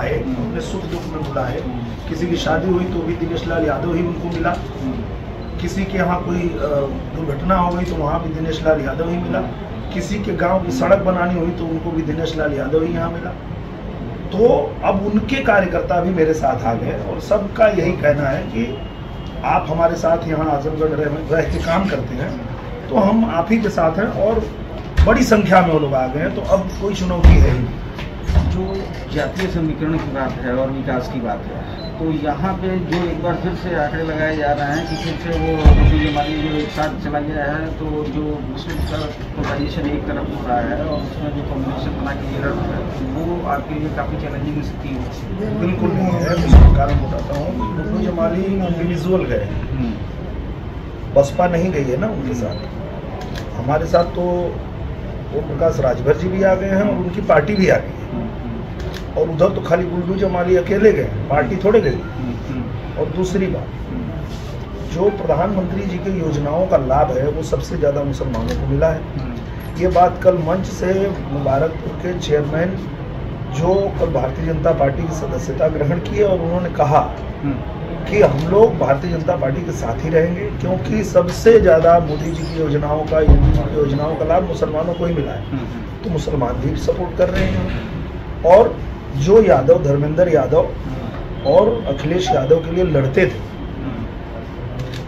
आए, अपने सुख दुख में बुलाए। किसी की शादी हुई तो भी दिनेश लाल यादव ही उनको मिला, किसी के यहाँ कोई दुर्घटना हो गई तो वहाँ भी दिनेश लाल यादव ही मिला, किसी के गांव की सड़क बनानी हुई तो उनको भी दिनेश लाल यादव ही यहाँ मिला। तो अब उनके कार्यकर्ता भी मेरे साथ आ गए और सबका यही कहना है कि आप हमारे साथ यहाँ आजमगढ़ रह के काम करते हैं तो हम आप ही के साथ हैं, और बड़ी संख्या में वो लोग आ गए हैं, तो अब कोई चुनौती है ही। जो जातीय समीकरण की बात है और विकास की बात है, तो यहाँ पे जो एक बार फिर से आंकड़े लगाए जा रहे हैं कि फिर से वो हमारी जो एक साथ चला गया है, तो जो मुस्लिम का पोलराइजेशन एक तरफ हो रहा है और उसमें जो कॉम्बिनेशन बना के ये रहा है वो आपके लिए काफ़ी चैलेंजिंग स्थिति है। बिल्कुल नहीं है, मैं कारण बताता हूँ। गुड्डू जमाली इंडिविजुअल गए, बसपा नहीं गई है ना उनके साथ। हमारे साथ तो ओम प्रकाश राजभर जी भी आ गए हैं और उनकी पार्टी भी आ गई है, और उधर तो खाली गुड्डू जमाली अकेले गए, पार्टी थोड़े गई। और दूसरी बात, जो प्रधानमंत्री जी की योजनाओं का लाभ है वो सबसे ज़्यादा मुसलमानों को मिला है। ये बात कल मंच से मुबारकपुर के चेयरमैन जो कल भारतीय जनता पार्टी की सदस्यता ग्रहण की है, और उन्होंने कहा कि हम लोग भारतीय जनता पार्टी के साथ ही रहेंगे, क्योंकि सबसे ज़्यादा मोदी जी की योजनाओं का, योगी जी की योजनाओं का लाभ मुसलमानों को ही मिला है, तो मुसलमान भी सपोर्ट कर रहे हैं। और जो यादव, धर्मेंद्र यादव और अखिलेश यादव के लिए लड़ते थे,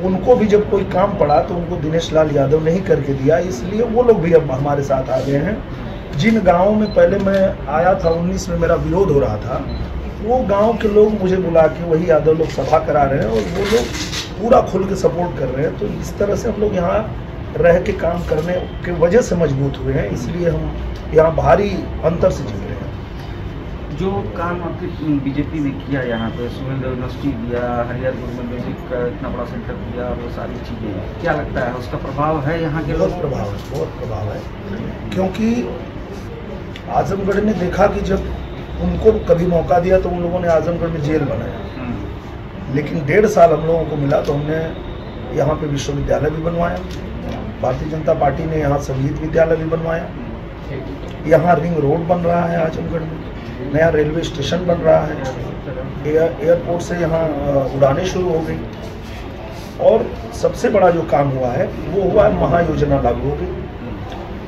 उनको भी जब कोई काम पड़ा तो उनको दिनेश लाल यादव ने ही करके दिया, इसलिए वो लोग भी अब हमारे साथ आ गए हैं। जिन गाँवों में पहले मैं आया था 19 में मेरा विरोध हो रहा था, वो गांव के लोग मुझे बुला के वही यादव लोग सभा करा रहे हैं और वो लोग पूरा खुल के सपोर्ट कर रहे हैं। तो इस तरह से हम लोग यहाँ रह के काम करने के वजह से मजबूत हुए हैं, इसलिए हम यहाँ भारी अंतर से जीत रहे हैं। जो काम आपकी बीजेपी ने किया यहाँ पे, सुहेलदेव यूनिवर्सिटी दिया, हरिहरपुर में म्यूजिक का इतना बड़ा सेंटर दिया, वो सारी चीज़ें, क्या लगता है उसका प्रभाव है यहाँ के? बहुत प्रभाव है, क्योंकि आजमगढ़ ने देखा कि जब उनको कभी मौका दिया तो उन लोगों ने आजमगढ़ में जेल बनाया, लेकिन 1.5 साल हम लोगों को मिला तो हमने यहाँ पे विश्वविद्यालय भी बनवाया, भारतीय जनता पार्टी ने यहाँ संगीत विद्यालय भी बनवाया, यहाँ रिंग रोड बन रहा है आजमगढ़ में, नया रेलवे स्टेशन बन रहा है, एयरपोर्ट से यहाँ उड़ानें शुरू हो गई, और सबसे बड़ा जो काम हुआ है वो हुआ है महायोजना लागू हो गई।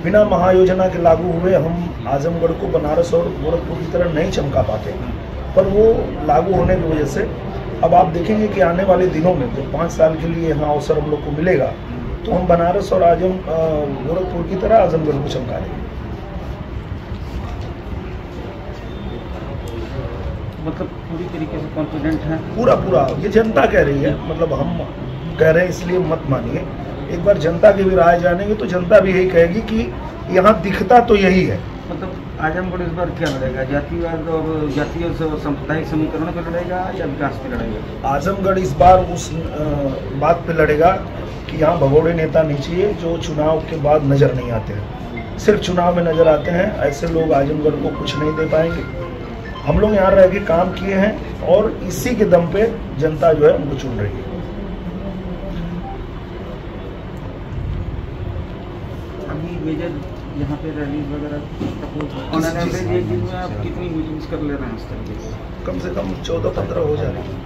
बिना महायोजना के लागू हुए हम आजमगढ़ को बनारस और गोरखपुर की तरह नहीं चमका पाते, पर वो लागू होने की वजह से अब आप देखेंगे कि आने वाले दिनों में जब 5 साल के लिए यहाँ अवसर हम लोग को मिलेगा तो हम बनारस और गोरखपुर की तरह आजमगढ़ को चमका देंगे। मतलब पूरी तरीके से कॉन्फिडेंट है? पूरा ये जनता कह रही है, मतलब हम कह रहे हैं इसलिए मत मानिए, एक बार जनता की भी राय जानेंगे तो जनता भी यही कहेगी कि यहाँ दिखता तो यही है। मतलब आजमगढ़ इस बार क्या लड़ेगा, जातिवाद और जातीय सांप्रदायिक समीकरण पर लड़ेगा या विकास पे लड़ेगा? आजमगढ़ इस बार उस बात पे लड़ेगा कि यहाँ भगोड़े नेता नहीं चाहिए जो चुनाव के बाद नजर नहीं आते हैं, सिर्फ चुनाव में नजर आते हैं, ऐसे लोग आजमगढ़ को कुछ नहीं दे पाएंगे। हम लोग यहाँ रह के काम किए हैं और इसी के दम पे जनता जो है उनको चुन रही है। अभी मेजर यहाँ पे रैलीज वगैरह ऑन एन एवरेज एक दिन में आप कितनी मीटिंग्स कर ले रहे हैं इस तरीके से? कम से कम 14-15 हो जा रही है।